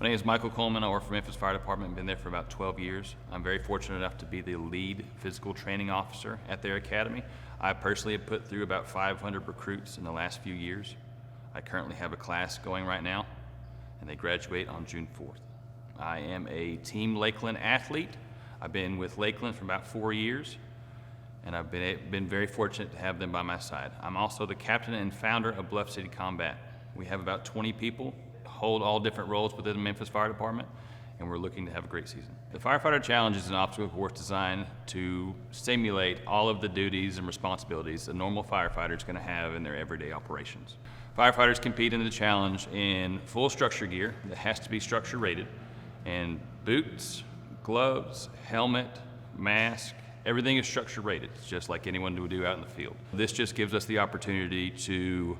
My name is Michael Coleman. I work for Memphis Fire Department. I've been there for about 12 years. I'm very fortunate enough to be the lead physical training officer at their academy. I personally have put through about 500 recruits in the last few years. I currently have a class going right now, and they graduate on June 4th. I am a Team Lakeland athlete. I've been with Lakeland for about 4 years, and I've been very fortunate to have them by my side. I'm also the captain and founder of Bluff City Combat. We have about 20 people, hold all different roles within the Memphis Fire Department, and we're looking to have a great season. The Firefighter Challenge is an obstacle course designed to simulate all of the duties and responsibilities a normal firefighter is going to have in their everyday operations. Firefighters compete in the challenge in full structure gear that has to be structure rated, and boots, gloves, helmet, mask, everything is structure rated. It's just like anyone would do out in the field. This just gives us the opportunity to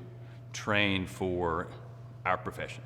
train for our profession.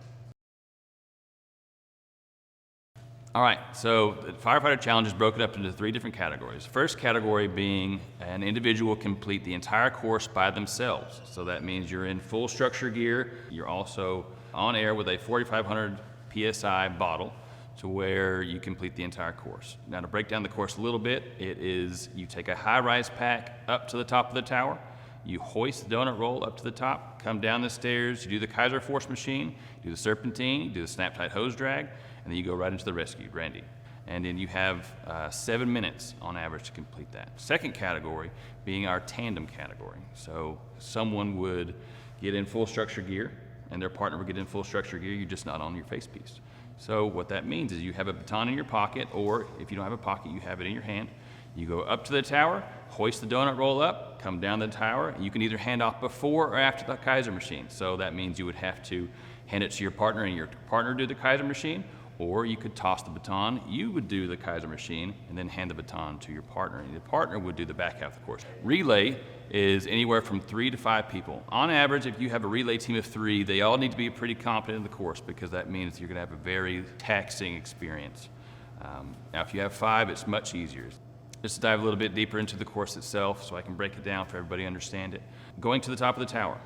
All right, so the Firefighter Challenge is broken up into 3 different categories. The first category being an individual complete the entire course by themselves. So that means you're in full structure gear. You're also on air with a 4,500 PSI bottle to where you complete the entire course. Now, to break down the course a little bit, it is you take a high-rise pack up to the top of the tower, you hoist the donut roll up to the top, come down the stairs, you do the Keiser force machine, you do the serpentine, you do the Snap-tite Hose drag, and then you go right into the rescue, Randy. And then you have 7 minutes on average to complete that. Second category being our tandem category. So someone would get in full structure gear, and their partner would get in full structure gear, you're just not on your face piece. So what that means is you have a baton in your pocket, or if you don't have a pocket, you have it in your hand. You go up to the tower, hoist the donut roll up, come down the tower, and you can either hand off before or after the Keiser machine. So that means you would have to hand it to your partner, and your partner do the Keiser machine, or you could toss the baton, you would do the Keiser machine, and then hand the baton to your partner, and the partner would do the back half of the course. Relay is anywhere from 3 to 5 people. On average, if you have a relay team of 3, they all need to be pretty competent in the course because that means you're gonna have a very taxing experience. Now, if you have 5, it's much easier. Just to dive a little bit deeper into the course itself so I can break it down for everybody to understand it. Going to the top of the tower,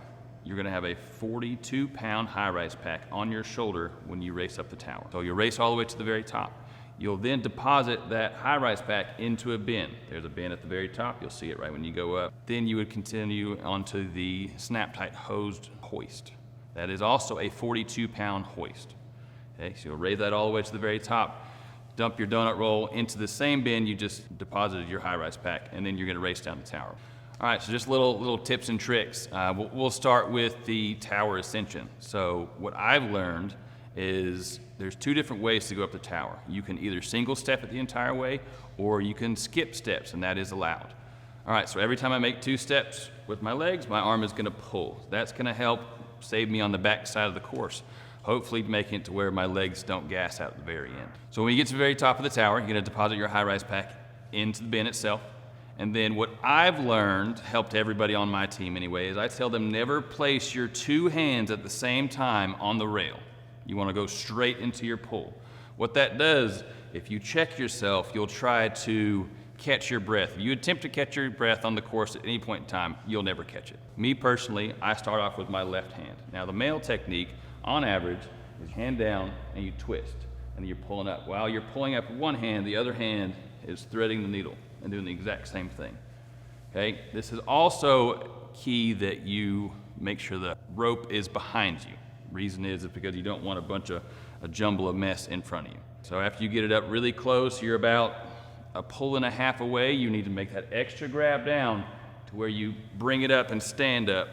you're gonna have a 42-pound high-rise pack on your shoulder when you race up the tower. So you'll race all the way to the very top. You'll then deposit that high-rise pack into a bin. There's a bin at the very top. You'll see it right when you go up. Then you would continue onto the Snap-tite Hose hoist. That is also a 42-pound hoist. Okay, so you'll raise that all the way to the very top, dump your donut roll into the same bin you just deposited your high-rise pack, and then you're gonna race down the tower. All right, so just little tips and tricks. We'll start with the tower ascension. So what I've learned is there's 2 different ways to go up the tower. You can either single step it the entire way, or you can skip steps, and that is allowed. All right, so every time I make 2 steps with my legs, my arm is gonna pull. That's gonna help save me on the back side of the course, hopefully making it to where my legs don't gas out at the very end. So when you get to the very top of the tower, you're gonna deposit your high-rise pack into the bin itself. And then what I've learned, helped everybody on my team anyway, is I tell them never place your 2 hands at the same time on the rail. You wanna go straight into your pull. What that does, if you check yourself, you'll try to catch your breath. If you attempt to catch your breath on the course at any point in time, you'll never catch it. Me personally, I start off with my left hand. Now the male technique, on average, is hand down and you twist, and you're pulling up. While you're pulling up with one hand, the other hand is threading the needle and doing the exact same thing. Okay, this is also key that you make sure the rope is behind you. Reason is because you don't want a jumble of mess in front of you. So after you get it up really close, you're about a pull and a half away, you need to make that extra grab down to where you bring it up and stand up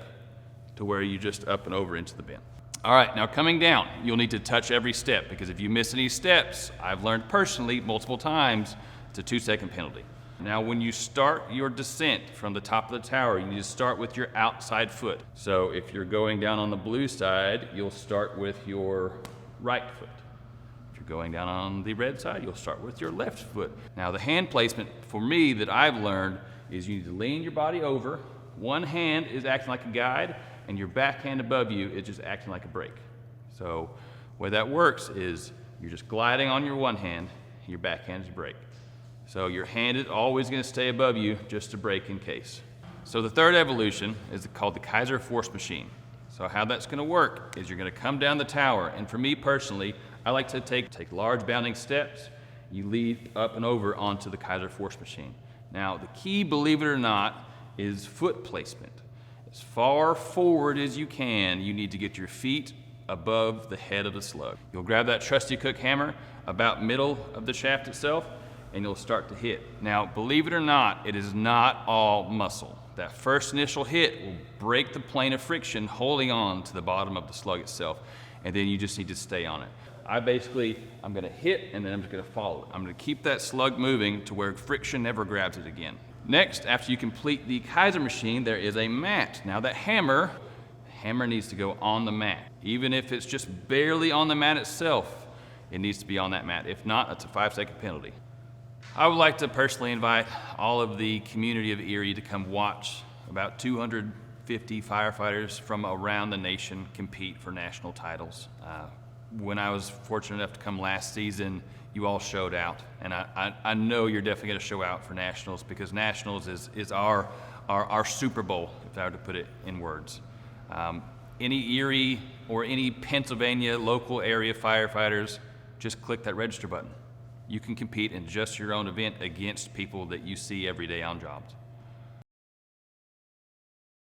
to where you just up and over into the bin. All right, now coming down, you'll need to touch every step because if you miss any steps, I've learned personally multiple times, it's a 2-second penalty. Now when you start your descent from the top of the tower, you need to start with your outside foot. So if you're going down on the blue side, you'll start with your right foot. If you're going down on the red side, you'll start with your left foot. Now the hand placement for me that I've learned is you need to lean your body over. One hand is acting like a guide, and your back hand above you is just acting like a brake. So the way that works is you're just gliding on your one hand, your back hand is a brake. So your hand is always going to stay above you just to brake in case. So the third evolution is called the Keiser force machine. So how that's going to work is you're going to come down the tower, and for me personally, I like to take large bounding steps. You leap up and over onto the Keiser force machine. Now, the key, believe it or not, is foot placement. As far forward as you can, you need to get your feet above the head of the slug. You'll grab that trusty Cook hammer about middle of the shaft itself, and you'll start to hit. Now, believe it or not, it is not all muscle. That first initial hit will break the plane of friction holding on to the bottom of the slug itself, and then you just need to stay on it. I'm gonna hit, and then I'm just gonna follow it. I'm gonna keep that slug moving to where friction never grabs it again. Next, after you complete the Keiser machine, there is a mat. Now that hammer needs to go on the mat. Even if it's just barely on the mat itself, it needs to be on that mat. If not, it's a 5-second penalty. I would like to personally invite all of the community of Erie to come watch about 250 firefighters from around the nation compete for national titles. When I was fortunate enough to come last season, you all showed out, and I know you're definitely going to show out for nationals, because nationals is our Super Bowl, if I were to put it in words. Any Erie or any Pennsylvania local area firefighters, just click that register button. You can compete in just your own event against people that you see every day on jobs.